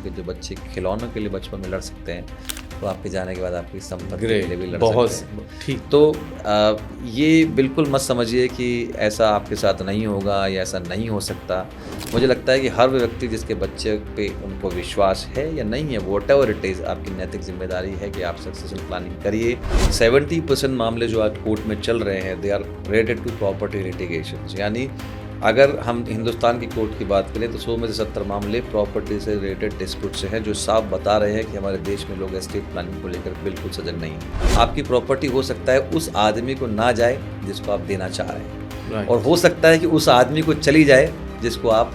के जो बच्चे खिलौनों के लिए बचपन में लड़ सकते हैं, तो आपके जाने के बाद आपकी संपत्ति के ग्रेट, लिए भी लड़ बहुत सकते हैं। ठीक। तो ये बिल्कुल मत समझिए कि ऐसा आपके साथ नहीं होगा या ऐसा नहीं हो सकता। मुझे लगता है कि हर व्यक्ति जिसके बच्चे पे उनको विश्वास है या नहीं है, व्हाटएवर इट इज़, आपकी नैतिक जिम्मेदारी है कि आप सक्सेसफुल प्लानिंग करिए। 70% मामले जो आज कोर्ट में चल रहे हैं, they are related to property litigations. यानी अगर हम हिंदुस्तान की कोर्ट की बात करें तो 100 में से 70 मामले प्रॉपर्टी से रिलेटेड डिस्प्यूट से हैं, जो साफ बता रहे हैं कि हमारे देश में लोग एस्टेट प्लानिंग को लेकर बिल्कुल सजग नहीं हैं। आपकी प्रॉपर्टी हो सकता है उस आदमी को ना जाए जिसको आप देना चाह रहे हैं, और हो सकता है कि उस आदमी को चली जाए जिसको आप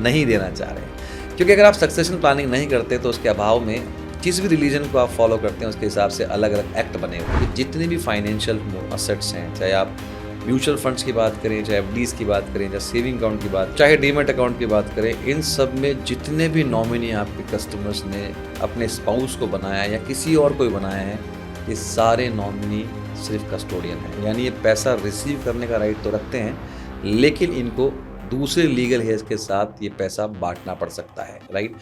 नहीं देना चाह रहे हैं। क्योंकि अगर आप सक्सेशन प्लानिंग नहीं करते तो उसके अभाव में जिस भी रिलीजन को आप फॉलो करते हैं उसके हिसाब से अलग अलग एक्ट बने हुए हैं। जितने भी फाइनेंशियल असेट्स हैं, चाहे आप म्यूचुअल फंड्स की बात करें, चाहे एफडीज की बात करें, चाहे सेविंग अकाउंट की बात, चाहे डीमैट अकाउंट की बात करें, इन सब में जितने भी नॉमिनी आपके कस्टमर्स ने अपने स्पाउस को बनाया या किसी और को बनाया है, ये सारे नॉमिनी सिर्फ कस्टोडियन है। यानी ये पैसा रिसीव करने का राइट तो रखते हैं, लेकिन इनको दूसरे लीगल हेयर्स के साथ ये पैसा बांटना पड़ सकता है, राइट।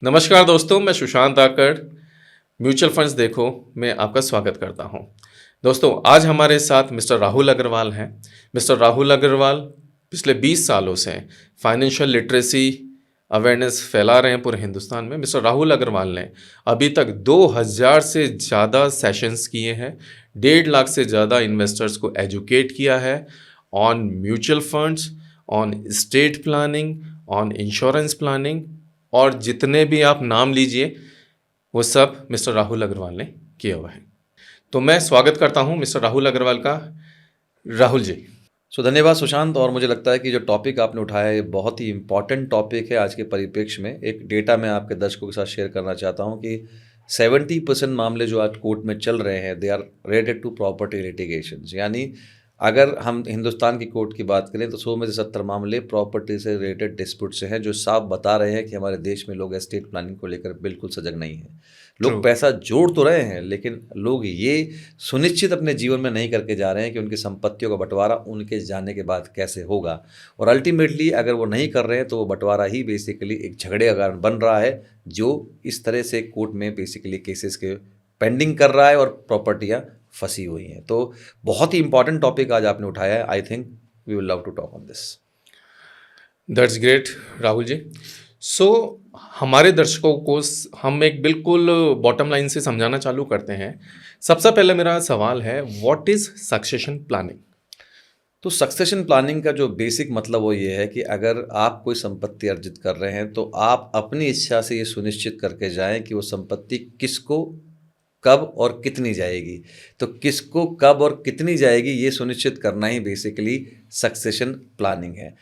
नमस्कार दोस्तों, मैं सुशांत आकर म्यूचुअल फंड्स देखो में आपका स्वागत करता हूं। दोस्तों, आज हमारे साथ मिस्टर राहुल अग्रवाल हैं। मिस्टर राहुल अग्रवाल पिछले 20 सालों से फाइनेंशियल लिटरेसी अवेयरनेस फैला रहे हैं पूरे हिंदुस्तान में। मिस्टर राहुल अग्रवाल ने अभी तक 2000 से ज़्यादा सेशंस किए हैं, 1.5 लाख से ज़्यादा इन्वेस्टर्स को एजुकेट किया है on mutual funds, on state planning, on insurance planning, और जितने भी आप नाम लीजिए वो सब मिस्टर राहुल अग्रवाल ने किया हुआ है। तो मैं स्वागत करता हूं मिस्टर राहुल अग्रवाल का। राहुल जी। धन्यवाद सुशांत। और मुझे लगता है कि जो टॉपिक आपने उठाया है बहुत ही इम्पॉर्टेंट टॉपिक है आज के परिप्रेक्ष्य में। एक डेटा मैं आपके दर्शकों के साथ शेयर करना चाहता हूं कि 70% मामले जो आज कोर्ट में चल रहे हैं, they are related to property litigations. यानी अगर हम हिंदुस्तान की कोर्ट की बात करें तो 100 में से 70 मामले प्रॉपर्टी से रिलेटेड डिस्प्यूट से हैं, जो साफ बता रहे हैं कि हमारे देश में लोग एस्टेट प्लानिंग को लेकर बिल्कुल सजग नहीं हैं। लोग पैसा जोड़ तो रहे हैं, लेकिन लोग ये सुनिश्चित अपने जीवन में नहीं करके जा रहे हैं कि उनकी संपत्तियों का बंटवारा उनके जाने के बाद कैसे होगा। और अल्टीमेटली अगर वो नहीं कर रहे हैं तो वो बंटवारा ही बेसिकली एक झगड़े का कारण बन रहा है, जो इस तरह से कोर्ट में बेसिकली केसेस के पेंडिंग कर रहा है और प्रॉपर्टियाँ फंसी हुई हैं। तो बहुत ही इंपॉर्टेंट टॉपिक आज आपने उठाया है। I think we will love to talk on this. That's great Rahul ji. So हमारे दर्शकों को हम एक बिल्कुल बॉटम लाइन से समझाना चालू करते हैं। सबसे पहले मेरा सवाल है, व्हाट इज सक्सेशन प्लानिंग? तो सक्सेशन प्लानिंग का जो बेसिक मतलब वो ये है कि अगर आप कोई संपत्ति अर्जित कर रहे हैं तो आप अपनी इच्छा से ये सुनिश्चित करके जाएं कि वो संपत्ति किसको कब और कितनी जाएगी। तो किसको कब और कितनी जाएगी ये सुनिश्चित करना ही बेसिकली सक्सेशन प्लानिंग है।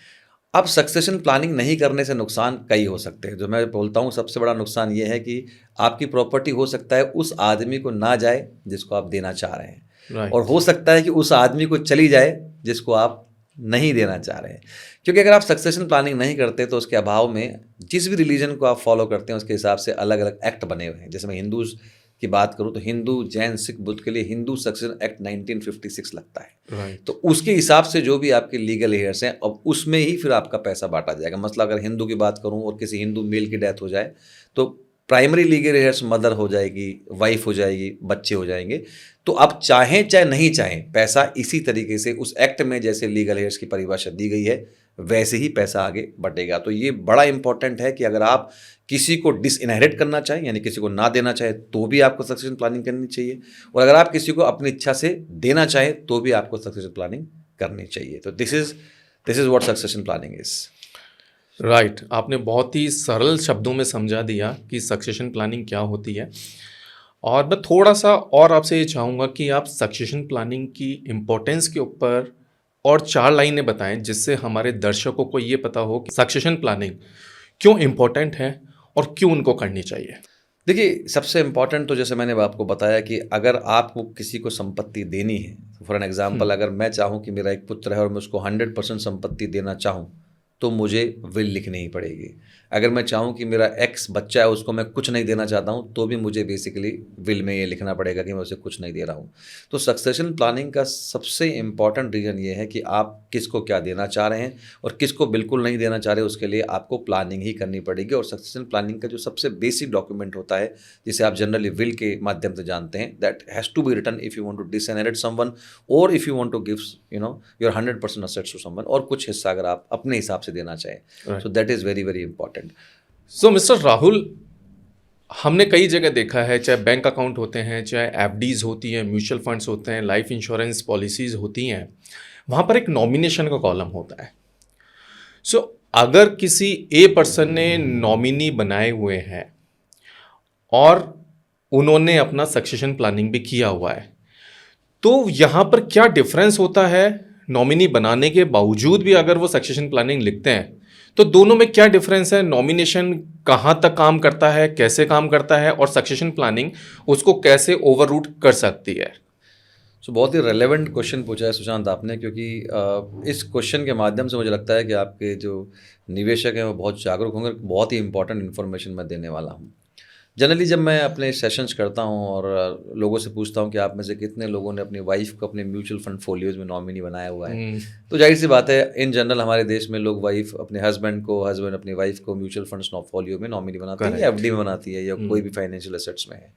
अब सक्सेशन प्लानिंग नहीं करने से नुकसान कई हो सकते हैं। जो मैं बोलता हूँ सबसे बड़ा नुकसान ये है कि आपकी प्रॉपर्टी हो सकता है उस आदमी को ना जाए जिसको आप देना चाह रहे हैं, और हो सकता है कि उस आदमी को चली जाए जिसको आप नहीं देना चाह रहे हैं। क्योंकि अगर आप सक्सेशन प्लानिंग नहीं करते तो उसके अभाव में जिस भी रिलीजन को आप फॉलो करते हैं उसके हिसाब से अलग अलग एक्ट बने हुए हैं। जैसे मैं हिंदूज की बात करूं तो हिंदू, जैन, सिख, बुद्ध के लिए हिंदू सक्सेशन एक्ट 1956 लगता है। तो उसके हिसाब से जो भी आपके लीगल हेयर्स हैं, अब उसमें ही फिर आपका पैसा बांटा जाएगा। मतलब अगर हिंदू की बात करूं और किसी हिंदू मेल की डेथ हो जाए तो प्राइमरी लीगल हेयर्स मदर हो जाएगी, वाइफ हो जाएगी, बच्चे हो जाएंगे। तो अब चाहें चाहे नहीं चाहें पैसा इसी तरीके से उस एक्ट में जैसे लीगल हेयर्स की परिभाषा दी गई है वैसे ही पैसा आगे बढ़ेगा। तो ये बड़ा इंपॉर्टेंट है कि अगर आप किसी को डिसइनहेरिट करना चाहें, यानी किसी को ना देना चाहे, तो भी आपको सक्सेशन प्लानिंग करनी चाहिए। और अगर आप किसी को अपनी इच्छा से देना चाहें तो भी आपको सक्सेशन प्लानिंग करनी चाहिए। तो this is what succession planning is. Right. आपने बहुत ही सरल शब्दों में समझा दिया कि सक्सेशन प्लानिंग क्या होती है। और मैं थोड़ा सा और आपसे ये चाहूँगा कि आप सक्सेशन प्लानिंग की इम्पोर्टेंस के ऊपर और 4 लाइनें बताएं, जिससे हमारे दर्शकों को ये पता हो कि सक्सेशन प्लानिंग क्यों इम्पोर्टेंट है और क्यों उनको करनी चाहिए। देखिए, सबसे इम्पॉर्टेंट तो जैसे मैंने आपको बताया कि अगर आपको किसी को संपत्ति देनी है, फॉर एन एग्जाम्पल अगर मैं चाहूँ कि मेरा एक पुत्र है और मैं उसको 100% संपत्ति देना चाहूँ, तो मुझे विल लिखनी ही पड़ेगी। अगर मैं चाहूँ कि मेरा एक्स बच्चा है उसको मैं कुछ नहीं देना चाहता हूँ, तो भी मुझे बेसिकली विल में ये लिखना पड़ेगा कि मैं उसे कुछ नहीं दे रहा हूँ। तो सक्सेशन प्लानिंग का सबसे इम्पॉर्टेंट रीज़न ये है कि आप किसको क्या देना चाह रहे हैं और किसको बिल्कुल नहीं देना चाह रहे, उसके लिए आपको प्लानिंग ही करनी पड़ेगी। और सक्सेशन प्लानिंग का जो सबसे बेसिक डॉक्यूमेंट होता है, जिसे आप जनरली विल के माध्यम से जानते हैं, that has to be written if you want to disinherit someone और if you want to give your 100% assets to someone, और कुछ हिस्सा अगर आप अपने हिसाब से देना चाहें। So that is very very important. So mister Rahul, हमने कई जगह देखा है, चाहे बैंक अकाउंट होते हैं, चाहे एफडीज होती हैं, म्यूचुअल फंड्स होते हैं, लाइफ इंश्योरेंस पॉलिसीज़ होती हैं, वहाँ पर एक नॉमिनेशन का कॉलम होता है। सो अगर किसी ए पर्सन ने नॉमिनी बनाए हुए हैं और उन्होंने अपना सक्सेशन प्लानिंग भी किया हुआ है, तो यहाँ पर क्या डिफरेंस होता है? नॉमिनी बनाने के बावजूद भी अगर वो सक्सेशन प्लानिंग लिखते हैं, तो दोनों में क्या डिफरेंस है? नॉमिनेशन कहाँ तक काम करता है, कैसे काम करता है, और सक्सेशन प्लानिंग उसको कैसे ओवररूट कर सकती है? सो बहुत ही रेलेवेंट क्वेश्चन पूछा है सुशांत आपने, क्योंकि इस क्वेश्चन के माध्यम से मुझे लगता है कि आपके जो निवेशक हैं वो बहुत जागरूक होंगे। बहुत ही इंपॉर्टेंट इन्फॉर्मेशन मैं देने वाला हूँ। जनरली जब मैं अपने सेशंस करता हूँ और लोगों से पूछता हूँ कि आप में से कितने लोगों ने अपनी वाइफ को अपने म्यूचुअल फंड फोलियोज में नॉमिनी बनाया हुआ है, तो जाहिर सी बात है इन जनरल हमारे देश में लोग वाइफ अपने हस्बैंड अपनी वाइफ को म्यूचुअल फंड्स फोलियो में नॉमिनी बनाते हैं, या एफडी में बनाती है, या कोई भी फाइनेंशियल एसेट्स में है।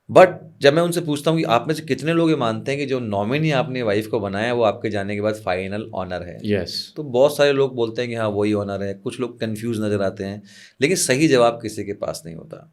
बट जब मैं उनसे पूछता हूँ कि आप में से कितने लोग ये मानते हैं कि जो नॉमिनी आपने वाइफ को बनाया है वो आपके जाने के बाद फाइनल ऑनर है, यस, तो बहुत सारे लोग बोलते हैं कि हाँ वही ऑनर है। कुछ लोग कंफ्यूज नज़र आते हैं, लेकिन सही जवाब किसी के पास नहीं होता।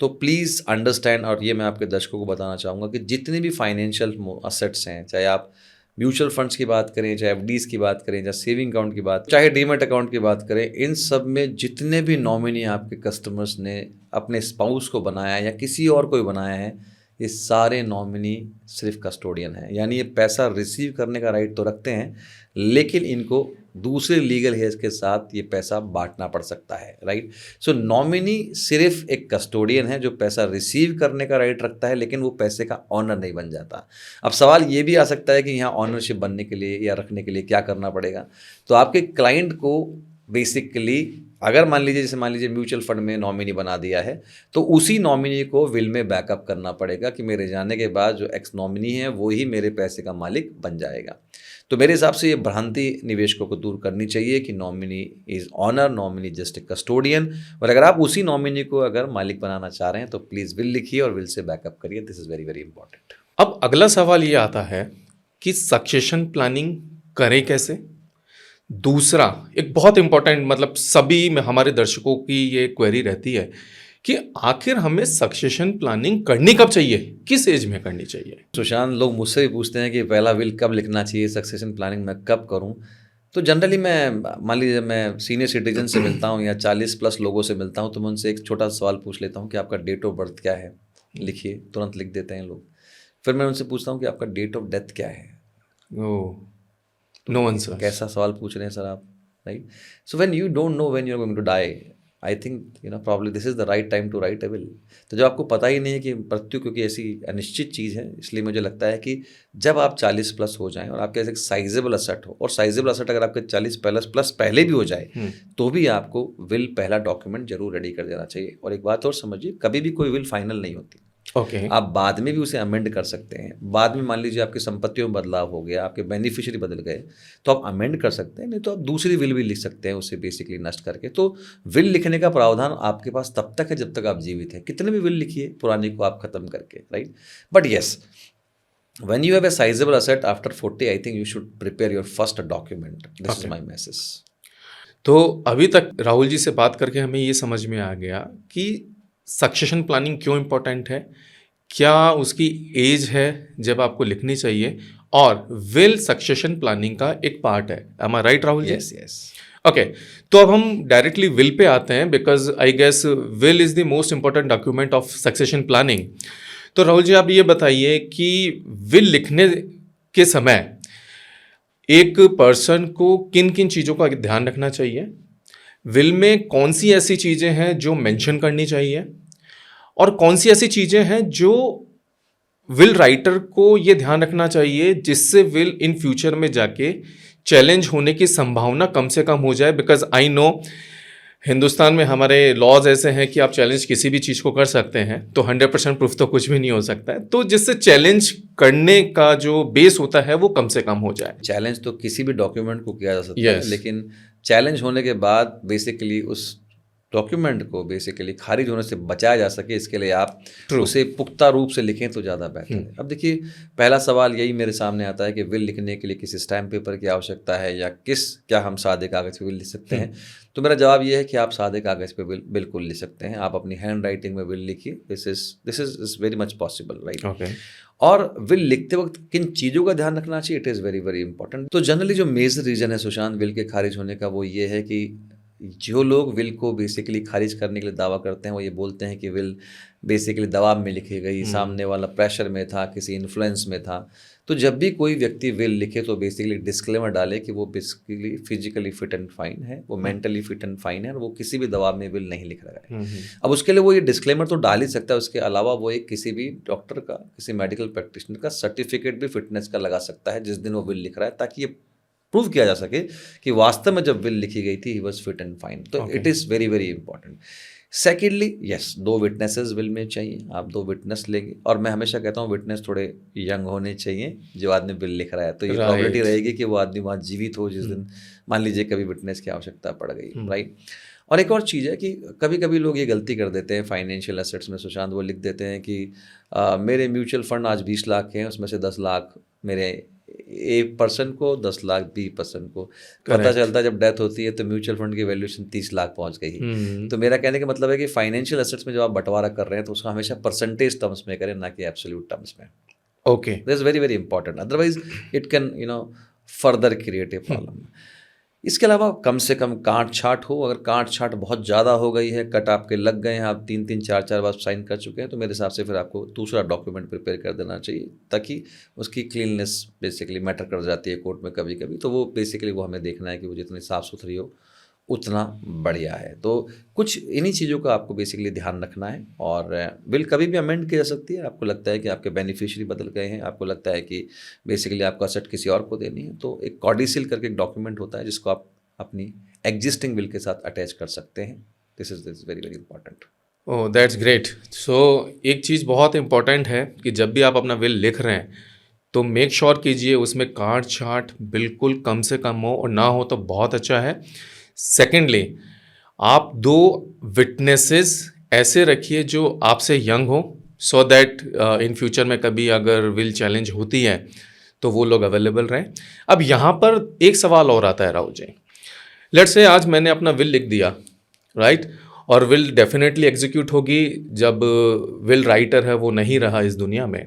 तो प्लीज़ अंडरस्टैंड, और ये मैं आपके दर्शकों को बताना चाहूँगा कि जितने भी फाइनेंशियल असेट्स हैं, चाहे आप म्यूचुअल फंड्स की बात करें, चाहे एफडीज़ की बात करें, चाहे सेविंग अकाउंट की बात, चाहे डीमैट अकाउंट की बात करें, इन सब में जितने भी नॉमिनी आपके कस्टमर्स ने अपने स्पाउस को बनाया या किसी और को बनाया है, ये सारे नॉमिनी सिर्फ कस्टोडियन हैं। यानी ये पैसा रिसीव करने का राइट तो रखते हैं, लेकिन इनको दूसरे लीगल हेज के साथ ये पैसा बांटना पड़ सकता है, राइट। सो नॉमिनी सिर्फ एक कस्टोडियन है जो पैसा रिसीव करने का राइट रखता है, लेकिन वो पैसे का ऑनर नहीं बन जाता। अब सवाल ये भी आ सकता है कि यहाँ ऑनरशिप बनने के लिए या रखने के लिए क्या करना पड़ेगा। तो आपके क्लाइंट को बेसिकली, अगर मान लीजिए म्यूचुअल फंड में नॉमिनी बना दिया है, तो उसी नॉमिनी को विल में बैकअप करना पड़ेगा कि मेरे जाने के बाद जो एक्स नॉमिनी है वो ही मेरे पैसे का मालिक बन जाएगा। तो मेरे हिसाब से ये भ्रांति निवेशकों को दूर करनी चाहिए कि nominee is owner, nominee just a custodian. और अगर आप उसी नॉमिनी को अगर मालिक बनाना चाह रहे हैं तो प्लीज़ विल लिखिए और विल से बैकअप करिए। This is very very important. अब अगला सवाल ये आता है कि सक्सेशन प्लानिंग करें कैसे? दूसरा एक बहुत इंपॉर्टेंट, मतलब सभी में हमारे दर्शकों की ये क्वेरी रहती है कि आखिर हमें सक्सेशन प्लानिंग करनी कब चाहिए, किस एज में करनी चाहिए? सुशांत, लोग मुझसे भी पूछते हैं कि पहला विल कब लिखना चाहिए, सक्सेशन प्लानिंग मैं कब करूं। तो जनरली मैं, मान लीजिए मैं सीनियर सिटीजन से मिलता हूं या 40+ लोगों से मिलता हूं, तो मैं उनसे एक छोटा सा सवाल पूछ लेता हूं कि आपका डेट ऑफ बर्थ क्या है, लिखिए। तुरंत लिख देते हैं लोग। फिर मैं उनसे पूछता हूँ कि आपका डेट ऑफ डेथ क्या है। No answer. कैसा सवाल पूछ रहे हैं सर आप, right. So when you don't know when you are going to die, I think probably this is the right time to write a will. तो जब आपको पता ही नहीं है कि मृत्यु क्योंकि ऐसी अनिश्चित चीज़ है, इसलिए मुझे लगता है कि जब आप 40+ हो जाएं और आपके ऐसे साइजेबल असेट हो, और साइजेबल असेट अगर आपके 40+ पहले भी हो जाए, तो भी आपको विल पहला डॉक्यूमेंट जरूर रेडी कर देना चाहिए। और एक बात और समझिए, कभी भी कोई विल फाइनल नहीं होती। आप बाद में भी उसे अमेंड कर सकते हैं। बाद में मान लीजिए आपकी संपत्तियों में बदलाव हो गया, आपके बेनिफिशियरी बदल गए, तो आप अमेंड कर सकते हैं, नहीं तो आप दूसरी विल भी लिख सकते हैं उसे बेसिकली नष्ट करके। तो विल लिखने का प्रावधान आपके पास तब तक है जब तक आप जीवित हैं। कितने भी विल लिखिए पुरानी को आप खत्म करके, right. But yes, when you have a sizable asset after 40, I think you should prepare your first document. This is my message. तो अभी तक राहुल जी से बात करके हमें ये समझ में आ गया कि सक्सेशन प्लानिंग क्यों इम्पोर्टेंट है, क्या उसकी एज है जब आपको लिखनी चाहिए, और विल सक्सेशन प्लानिंग का एक पार्ट है। Am I right Rahul ji? Yes yes. Okay, तो अब हम डायरेक्टली विल पे आते हैं, because I guess will is the most important document of succession planning. तो राहुल जी, आप ये बताइए कि विल लिखने के समय एक पर्सन को किन किन चीज़ों का ध्यान रखना चाहिए, विल में कौन सी ऐसी चीज़ें हैं जो मेंशन करनी चाहिए, और कौन सी ऐसी चीज़ें हैं जो विल राइटर को ये ध्यान रखना चाहिए जिससे विल इन फ्यूचर में जाके चैलेंज होने की संभावना कम से कम हो जाए, बिकॉज आई नो हिंदुस्तान में हमारे लॉज ऐसे हैं कि आप चैलेंज किसी भी चीज़ को कर सकते हैं, तो 100% प्रूफ तो कुछ भी नहीं हो सकता है, तो जिससे चैलेंज करने का जो बेस होता है वो कम से कम हो जाए। चैलेंज तो किसी भी डॉक्यूमेंट को किया जा सकता है, Yes. लेकिन चैलेंज होने के बाद बेसिकली उस डॉक्यूमेंट को बेसिकली खारिज होने से बचाया जा सके, इसके लिए आप True. उसे पुख्ता रूप से लिखें तो ज़्यादा बेहतर है। अब देखिए, पहला सवाल यही मेरे सामने आता है कि विल लिखने के लिए किसी स्टैम्प पेपर की आवश्यकता है या क्या हम सादे कागज़ पे विल लिख सकते हैं? तो मेरा जवाब ये है कि आप सादे कागज़ पे विल बिल्कुल लिख सकते हैं। आप अपनी हैंड राइटिंग में विल लिखिए, this is very much possible, right? Okay. और विल लिखते वक्त किन चीज़ों का ध्यान रखना चाहिए, it is very very important. तो जनरली जो मेजर रीज़न है सुशांत विल के खारिज होने का, वो ये है कि जो लोग विल को बेसिकली खारिज करने के लिए दावा करते हैं, वो ये बोलते हैं कि विल बेसिकली दबाव में लिखी गई, सामने वाला प्रेशर में था, किसी इन्फ्लुएंस में था। तो जब भी कोई व्यक्ति विल लिखे तो बेसिकली डिस्क्लेमर डाले कि वो basically physically fit and fine है, वो मेंटली फिट एंड फाइन है, और वो किसी भी दबाव में विल नहीं लिख रहा है। अब उसके लिए वो ये डिस्क्लेमर तो डाल ही सकता है, उसके अलावा वो एक किसी भी डॉक्टर का, किसी मेडिकल प्रैक्टिशनर का सर्टिफिकेट भी फिटनेस का लगा सकता है जिस दिन वो विल लिख रहा है, ताकि ये प्रूव किया जा सके कि वास्तव में जब विल लिखी गई थी he was fit and fine. तो it is very very important. Secondly, yes, 2 witnesses will में चाहिए। आप 2 विटनेस लेंगे, और मैं हमेशा कहता हूँ विटनेस थोड़े यंग होने चाहिए जो आदमी बिल लिख रहा है, तो ये प्रोबेबिलिटी रहेगी कि वो आदमी वहाँ जीवित हो जिस दिन मान लीजिए कभी विटनेस की आवश्यकता पड़ गई, राइट? और एक और चीज़ है कि कभी कभी लोग ये गलती कर देते हैं फाइनेंशियल एसेट्स में सुशांत, वो लिख देते हैं कि मेरे म्यूचुअल फंड आज 20 लाख के हैं, उसमें से 10 लाख मेरे ए पर्सन को, 10 लाख बी पर्सन को। पता चलता है जब डेथ होती है तो म्यूचुअल फंड की वैल्यूएशन 30 लाख पहुंच गई। तो मेरा कहने का मतलब है कि फाइनेंशियल एसेट्स में जब आप बंटवारा कर रहे हैं तो उसको हमेशा परसेंटेज टर्म्स में करें, ना कि एब्सोल्यूट टर्म्स में। Okay, this is very very important, otherwise it can further create a problem. इसके अलावा कम से कम काट छाट हो। अगर काट छाट बहुत ज़्यादा हो गई है, कट आपके लग गए हैं, आप 3-3 4-4 बार साइन कर चुके हैं, तो मेरे हिसाब से फिर आपको दूसरा डॉक्यूमेंट प्रिपेयर कर देना चाहिए, ताकि उसकी क्लीननेस बेसिकली मैटर कर जाती है कोर्ट में कभी कभी। तो वो बेसिकली वो हमें देखना है कि वो जितनी साफ़ सुथरी हो उतना बढ़िया है। तो कुछ इन्हीं चीज़ों का आपको बेसिकली ध्यान रखना है। और विल कभी भी अमेंड की जा सकती है। आपको लगता है कि आपके बेनिफिशियरी बदल गए हैं, आपको लगता है कि बेसिकली आपको असेट किसी और को देनी है, तो एक कॉडिसिल करके एक डॉक्यूमेंट होता है जिसको आप अपनी एग्जिस्टिंग विल के साथ अटैच कर सकते हैं। This is very very important. Oh that's great. So एक चीज़ बहुत इंपॉर्टेंट है कि जब भी आप अपना विल लिख रहे हैं तो मेक श्योर कीजिए उसमें काट छाट बिल्कुल कम से कम हो, और ना हो तो बहुत अच्छा है। सेकेंडली, आप 2 विटनेसेस ऐसे रखिए जो आपसे यंग हो, सो दैट इन फ्यूचर में कभी अगर विल चैलेंज होती है तो वो लोग अवेलेबल रहें। अब यहाँ पर एक सवाल और आता है राहुल जी, लेट्स से आज मैंने अपना विल लिख दिया, राइट, और विल डेफिनेटली एग्जीक्यूट होगी जब विल राइटर है वो नहीं रहा इस दुनिया में,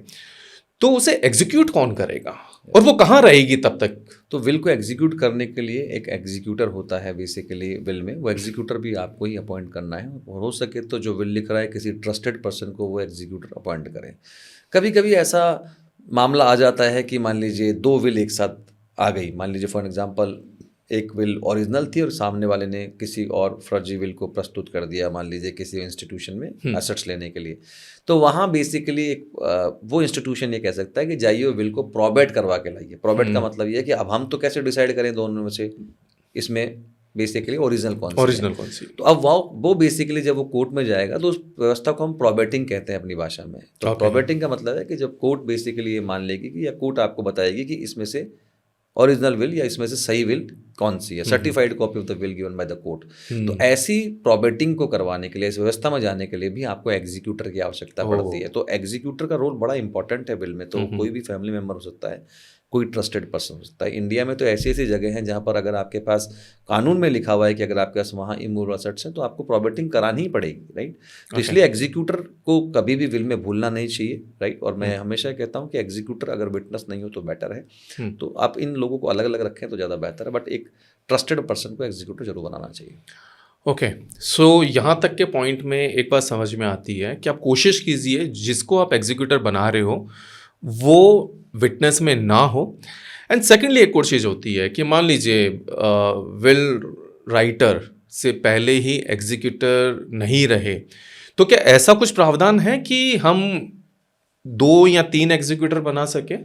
तो उसे एग्जीक्यूट कौन करेगा और वो कहाँ रहेगी तब तक? तो विल को एग्जीक्यूट करने के लिए एक एग्जीक्यूटर होता है बेसिकली विल में, वो एग्जीक्यूटर भी आपको ही अपॉइंट करना है, और हो सके तो जो विल लिख रहा है किसी ट्रस्टेड पर्सन को वो एग्जीक्यूटर अपॉइंट करें। कभी कभी ऐसा मामला आ जाता है कि मान लीजिए 2 विल एक साथ आ गई, मान लीजिए फॉर एग्जांपल एक विल ओरिजिनल थी और सामने वाले ने किसी और फर्जी विल को प्रस्तुत कर दिया, मान लीजिए किसी इंस्टीट्यूशन में एसेट्स लेने के लिए, तो वहाँ बेसिकली एक वो इंस्टीट्यूशन ये कह सकता है कि जाइए विल को प्रोबेट करवा के लाइए। प्रोबेट का मतलब ये है कि अब हम तो कैसे डिसाइड करें दोनों में से इसमें बेसिकली ओरिजिनल कौन सी। तो अब वो बेसिकली जब वो कोर्ट में जाएगा तो उस व्यवस्था को हम प्रोबेटिंग कहते हैं अपनी भाषा में। तो प्रोबेटिंग का मतलब है कि जब कोर्ट बेसिकली ये मान लेगी कि, या कोर्ट आपको बताएगी कि इसमें से ओरिजिनल विल या इसमें से सही विल कौन सी है, certified copy of the will given by the court. तो ऐसी प्रोबेटिंग को करवाने के लिए, इस व्यवस्था में जाने के लिए भी आपको एग्जीक्यूटर की आवश्यकता पड़ती है। तो एग्जीक्यूटर का रोल बड़ा इंपॉर्टेंट है विल में। तो कोई भी फैमिली मेम्बर हो सकता है, कोई ट्रस्टेड पर्सन हो सकता है। इंडिया में तो ऐसी ऐसी जगह हैं जहाँ पर अगर आपके पास कानून में लिखा हुआ है कि अगर आपके पास वहाँ इमूवल असेट्स हैं तो आपको प्रोबेटिंग करानी ही पड़ेगी, राइट। तो इसलिए एग्जीक्यूटर को कभी भी विल में भूलना नहीं चाहिए, राइट। और मैं हमेशा कहता हूँ कि एग्जीक्यूटर अगर विटनेस नहीं हो तो बेटर है। तो आप इन लोगों को अलग अलग रखें तो ज़्यादा बेहतर है, बट एक ट्रस्टेड पर्सन को एग्जीक्यूटर जरूर बनाना चाहिए। ओके, सो यहाँ तक के पॉइंट में एक बात समझ में आती है कि आप कोशिश कीजिए जिसको आप एग्जीक्यूटर बना रहे हो वो विटनेस में ना हो। एंड सेकेंडली एक और चीज़ होती है कि मान लीजिए विल राइटर से पहले ही एग्जीक्यूटर नहीं रहे, तो क्या ऐसा कुछ प्रावधान है कि हम 2 या 3 एग्जीक्यूटर बना सके?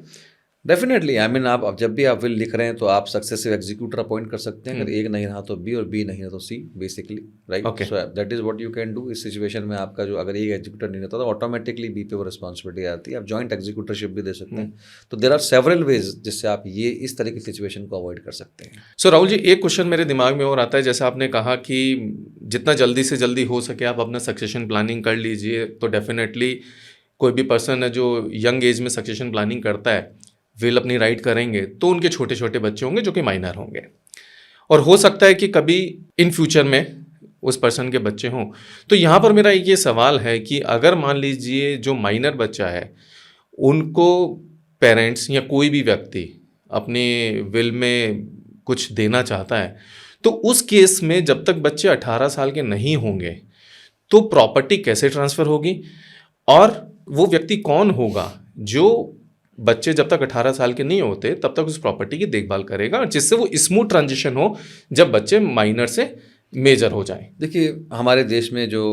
डेफिनेटली आई मीन आप अब जब भी आप विल लिख रहे हैं तो आप सक्सेसिव एग्जीक्यूटर अपॉइंट कर सकते हैं। अगर एक नहीं रहा तो बी और बी नहीं रहा तो C, basically right. Okay. So that is what you can do. इस सिचुएशन में आपका जो अगर एक एग्जीक्यूटर नहीं रहता तो ऑटोमेटिकली बी पे वो रिस्पॉन्सिबिलिटी आती है। आप जॉइंट एग्जीक्यूटरशिप भी दे सकते हैं। तो देर आर सेवरल वेज जिससे आप ये इस तरह की सिचुएशन को अवॉइड कर सकते हैं। सो राहुल जी, एक क्वेश्चन मेरे दिमाग में और आता है, जैसे आपने कहा कि जितना जल्दी से जल्दी हो सके आप अपना सक्सेशन प्लानिंग कर लीजिए। तो डेफिनेटली कोई भी पर्सन है जो यंग एज में सक्सेशन प्लानिंग करता है, विल अपनी राइट करेंगे तो उनके छोटे छोटे बच्चे होंगे जो कि माइनर होंगे, और हो सकता है कि कभी इन फ्यूचर में उस पर्सन के बच्चे हों। तो यहाँ पर मेरा ये सवाल है कि अगर मान लीजिए जो माइनर बच्चा है उनको पेरेंट्स या कोई भी व्यक्ति अपने विल में कुछ देना चाहता है, तो उस केस में जब तक बच्चे 18 साल के नहीं होंगे तो प्रॉपर्टी कैसे ट्रांसफ़र होगी, और वो व्यक्ति कौन होगा जो बच्चे जब तक 18 साल के नहीं होते तब तक उस प्रॉपर्टी की देखभाल करेगा, जिससे वो स्मूथ ट्रांजिशन हो जब बच्चे माइनर से मेजर हो जाएं। देखिए हमारे देश में जो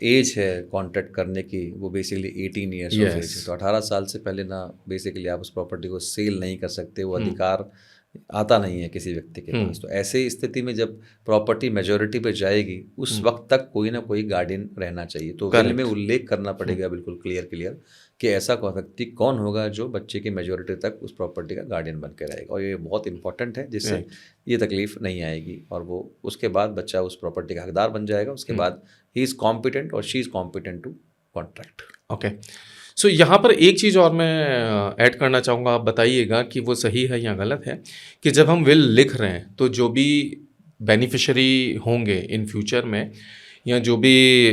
एज है कॉन्ट्रैक्ट करने की वो बेसिकली 18 ईयर्स ऑफ एज है। तो 18 साल से पहले ना बेसिकली आप उस प्रॉपर्टी को सेल नहीं कर सकते, वो अधिकार आता नहीं है किसी व्यक्ति के पास। तो ऐसे स्थिति में जब प्रॉपर्टी मेजोरिटी पे जाएगी उस वक्त तक कोई ना कोई गार्डियन रहना चाहिए। तो विल में उल्लेख करना पड़ेगा बिल्कुल क्लियर कि ऐसा कोई व्यक्ति कौन होगा जो बच्चे की मेजोरिटी तक उस प्रॉपर्टी का गार्डियन बन के रहेगा। और ये बहुत इंपॉर्टेंट है, जिससे ये तकलीफ नहीं आएगी और वो उसके बाद बच्चा उस प्रॉपर्टी का हकदार बन जाएगा। उसके बाद ही इज़ कॉम्पिटेंट और she is competent to contract. Okay, so यहाँ पर एक चीज़ और मैं ऐड करना चाहूँगा, आप बताइएगा कि वो सही है या गलत है, कि जब हम विल लिख रहे हैं तो जो भी बेनिफिशियरी होंगे इन फ्यूचर में, या जो भी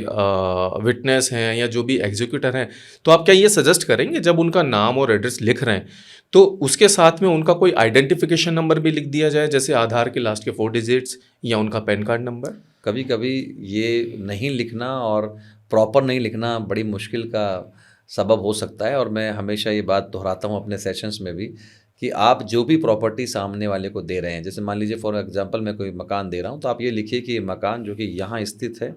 विटनेस हैं या जो भी एग्जीक्यूटर हैं, तो आप क्या ये सजेस्ट करेंगे जब उनका नाम और एड्रेस लिख रहे हैं तो उसके साथ में उनका कोई आइडेंटिफिकेशन नंबर भी लिख दिया जाए, जैसे आधार के लास्ट के 4 डिजिट्स या उनका पैन कार्ड नंबर? कभी कभी ये नहीं लिखना और प्रॉपर नहीं लिखना बड़ी मुश्किल का सबब हो सकता है। और मैं हमेशा ये बात दोहराता हूँ अपने सेशंस में भी कि आप जो भी प्रॉपर्टी सामने वाले को दे रहे हैं, जैसे मान लीजिए फॉर एग्जांपल मैं कोई मकान दे रहा हूँ, तो आप ये लिखिए कि ये मकान जो कि यहाँ स्थित है,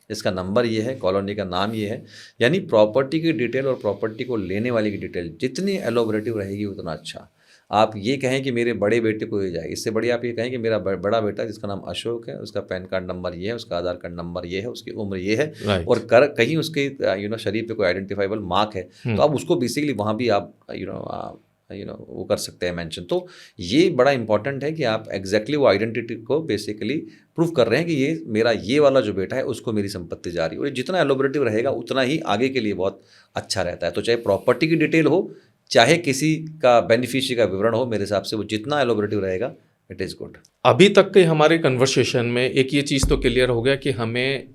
इसका नंबर ये है, कॉलोनी का नाम ये है। यानी प्रॉपर्टी की डिटेल और प्रॉपर्टी को लेने वाले की डिटेल जितनी एलोबरेटिव रहेगी उतना अच्छा। आप ये कहें कि मेरे बड़े बेटे को ये जाए, इससे बढ़िया आप ये कहें कि मेरा बड़ा बेटा जिसका नाम अशोक है, उसका पैन कार्ड नंबर ये है, उसका आधार कार्ड नंबर ये है, उसकी उम्र ये है, और कहीं उसके शरीर पे कोई आइडेंटिफाइबल मार्क है तो आप उसको बेसिकली वहाँ भी आप वो कर सकते हैं मेंशन। तो ये बड़ा इंपॉर्टेंट है कि आप एग्जैक्टली वो आइडेंटिटी को बेसिकली प्रूव कर रहे हैं कि ये मेरा ये वाला जो बेटा है उसको मेरी संपत्ति जा रही है। और जितना एलोबरेटिव रहेगा उतना ही आगे के लिए बहुत अच्छा रहता है। तो चाहे प्रॉपर्टी की डिटेल हो, चाहे किसी का बेनिफिशियरी का विवरण हो, मेरे हिसाब से वो जितना एलोबरेटिव रहेगा इट इज़ गुड। अभी तक के हमारे कन्वर्सेशन में एक ये चीज़ तो क्लियर हो गया कि हमें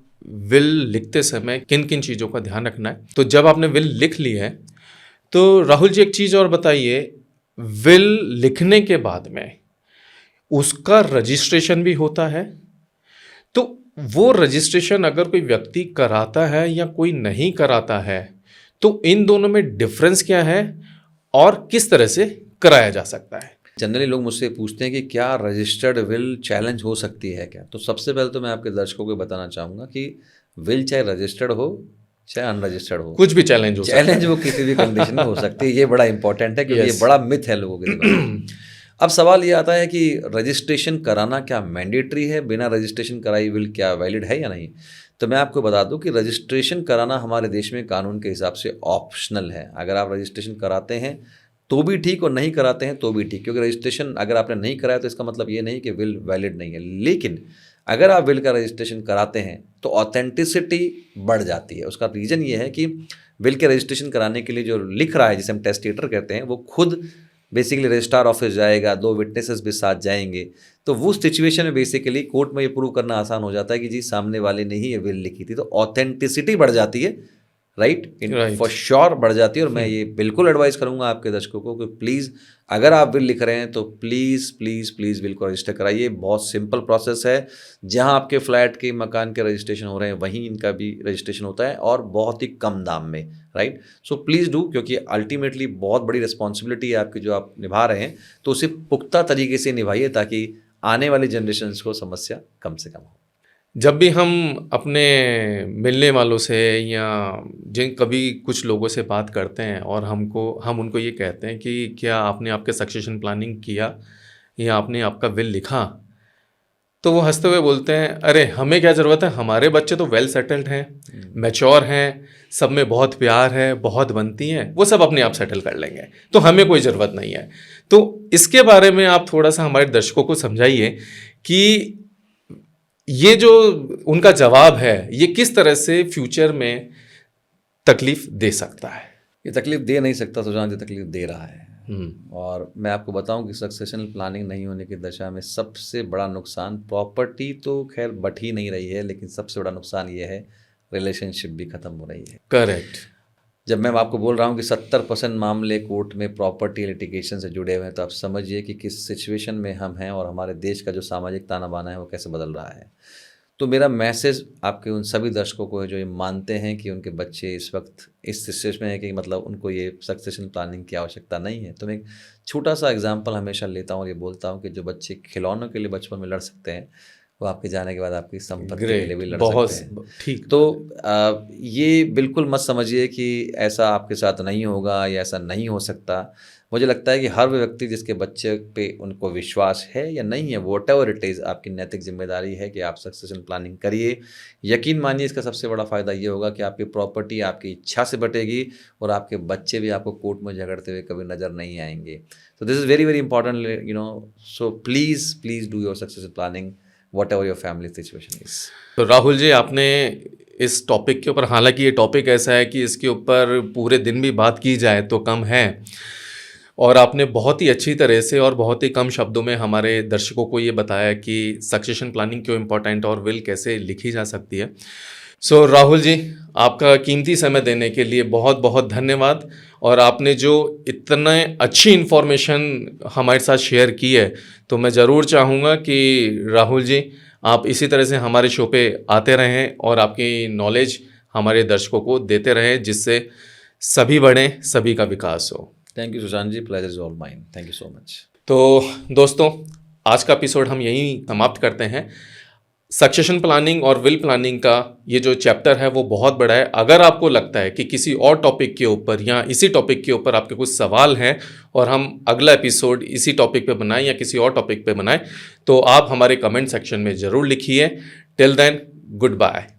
विल लिखते समय किन किन चीज़ों का ध्यान रखना है। तो जब आपने विल लिख ली है तो राहुल जी एक चीज़ और बताइए, विल लिखने के बाद में उसका रजिस्ट्रेशन भी होता है, तो वो रजिस्ट्रेशन अगर कोई व्यक्ति कराता है या कोई नहीं कराता है तो इन दोनों में डिफरेंस क्या है और किस तरह से कराया जा सकता है? जनरली लोग मुझसे पूछते हैं कि क्या रजिस्टर्ड विल चैलेंज हो सकती है क्या। तो सबसे पहले तो मैं आपके दर्शकों को बताना चाहूँगा कि विल चाहे रजिस्टर्ड हो चाहे अनरजिस्टर्ड हो, कुछ भी चैलेंज हो सकता है। चैलेंज वो किसी भी कंडीशन में हो सकती है। ये बड़ा इंपॉर्टेंट है क्योंकि ये बड़ा मिथ है लोगों के दिमाग में। अब सवाल ये आता है कि रजिस्ट्रेशन कराना क्या मैंडेटरी है, बिना रजिस्ट्रेशन कराई विल क्या वैलिड है या नहीं। तो मैं आपको बता दूं कि रजिस्ट्रेशन कराना हमारे देश में कानून के हिसाब से ऑप्शनल है। अगर आप रजिस्ट्रेशन कराते हैं तो भी ठीक और नहीं कराते हैं तो भी ठीक, क्योंकि रजिस्ट्रेशन अगर आपने नहीं कराया तो इसका मतलब ये नहीं कि विल वैलिड नहीं है। लेकिन अगर आप विल का रजिस्ट्रेशन कराते हैं तो ऑथेंटिसिटी बढ़ जाती है। उसका रीज़न ये है कि विल के रजिस्ट्रेशन कराने के लिए जो लिख रहा है, जिसे हम टेस्टेटर कहते हैं, वो खुद बेसिकली रजिस्ट्रार ऑफिस जाएगा, 2 विटनेसेस भी साथ जाएंगे। तो वो सिचुएशन में बेसिकली कोर्ट में ये प्रूव करना आसान हो जाता है कि जी सामने वाले ने ही ये विल लिखी थी। तो ऑथेंटिसिटी बढ़ जाती है, राइट, फॉर श्योर बढ़ जाती है। और मैं ये बिल्कुल एडवाइस करूंगा आपके दर्शकों को कि प्लीज़ अगर आप विल लिख रहे हैं तो प्लीज़ प्लीज़ प्लीज़ विल को रजिस्टर कराइए। बहुत सिंपल प्रोसेस है। जहां आपके फ्लैट के मकान के रजिस्ट्रेशन हो रहे हैं वहीं इनका भी रजिस्ट्रेशन होता है और बहुत ही कम दाम में, राइट। सो प्लीज़ डू, क्योंकि अल्टीमेटली बहुत बड़ी रिस्पॉन्सिबिलिटी है आपकी जो आप निभा रहे हैं। तो उसे पुख्ता तरीके से निभाइए ताकि आने वाली जनरेशन को समस्या कम से कम हो। जब भी हम अपने मिलने वालों से या जिन कभी कुछ लोगों से बात करते हैं और हम उनको ये कहते हैं कि क्या आपने आपके सक्सेशन प्लानिंग किया या आपने आपका विल लिखा, तो वो हंसते हुए बोलते हैं, अरे हमें क्या ज़रूरत है, हमारे बच्चे तो वेल सेटल्ड हैं, मैच्योर हैं, सब में बहुत प्यार है, बहुत बनती हैं, वो सब अपने आप सेटल कर लेंगे, तो हमें कोई ज़रूरत नहीं है। तो इसके बारे में आप थोड़ा सा हमारे दर्शकों को समझाइए कि ये जो उनका जवाब है ये किस तरह से फ्यूचर में तकलीफ दे सकता है। ये तकलीफ दे नहीं सकता, सुशांत, ये तकलीफ दे रहा है। और मैं आपको बताऊं कि सक्सेशन प्लानिंग नहीं होने की दशा में सबसे बड़ा नुकसान, प्रॉपर्टी तो खैर बढ़ ही नहीं रही है, लेकिन सबसे बड़ा नुकसान ये है रिलेशनशिप भी ख़त्म हो रही है। करेक्ट। जब मैं आपको बोल रहा हूँ कि 70% मामले कोर्ट में प्रॉपर्टी लिटिगेशन से जुड़े हुए हैं, तो आप समझिए कि किस सिचुएशन में हम हैं और हमारे देश का जो सामाजिक ताना बाना है वो कैसे बदल रहा है। तो मेरा मैसेज आपके उन सभी दर्शकों को है जो ये मानते हैं कि उनके बच्चे इस वक्त इस सिचुएशन में है कि मतलब उनको ये सक्सेशन प्लानिंग की आवश्यकता नहीं है। तो मैं एक छोटा सा एग्जांपल हमेशा लेता हूँ और ये बोलता हूँ कि जो बच्चे खिलौनों के लिए बचपन में लड़ सकते हैं, वो आपके जाने के बाद आपकी संपत्ति के लिए भी लड़ सकते हैं। ठीक। तो ये बिल्कुल मत समझिए कि ऐसा आपके साथ नहीं होगा या ऐसा नहीं हो सकता। मुझे लगता है कि हर व्यक्ति जिसके बच्चे पे उनको विश्वास है या नहीं है, व्हाटएवर इट इज़, आपकी नैतिक जिम्मेदारी है कि आप सक्सेशन प्लानिंग करिए। यकीन मानिए इसका सबसे बड़ा फ़ायदा ये होगा कि आपकी प्रॉपर्टी आपकी इच्छा से बटेगी और आपके बच्चे भी आपको कोर्ट में झगड़ते हुए कभी नज़र नहीं आएंगे। तो this is very very important, so please do your succession planning whatever your family situation is। तो राहुल जी, आपने इस टॉपिक के ऊपर, हालांकि ये टॉपिक ऐसा है कि इसके ऊपर पूरे दिन भी बात की जाए तो कम है, और आपने बहुत ही अच्छी तरह से और बहुत ही कम शब्दों में हमारे दर्शकों को ये बताया कि सक्सेशन प्लानिंग क्यों इम्पोर्टेंट और विल कैसे लिखी जा सकती है। सो राहुल जी, आपका कीमती समय देने के लिए बहुत बहुत धन्यवाद। और आपने जो इतने अच्छी इन्फॉर्मेशन हमारे साथ शेयर की है, तो मैं ज़रूर चाहूँगा कि राहुल जी आप इसी तरह से हमारे शो पे आते रहें और आपकी नॉलेज हमारे दर्शकों को देते रहें, जिससे सभी बढ़ें, सभी का विकास हो। Thank you Sushant ji, pleasure is all mine, thank you so much. तो दोस्तों, आज का एपिसोड हम यहीं समाप्त करते हैं। सक्सेशन प्लानिंग और विल प्लानिंग का ये जो चैप्टर है वो बहुत बड़ा है। अगर आपको लगता है कि किसी और टॉपिक के ऊपर या इसी टॉपिक के ऊपर आपके कुछ सवाल हैं और हम अगला एपिसोड इसी टॉपिक पे बनाएं या किसी और टॉपिक पे बनाएं, तो आप हमारे कमेंट सेक्शन में ज़रूर लिखिए। Till then, good bye.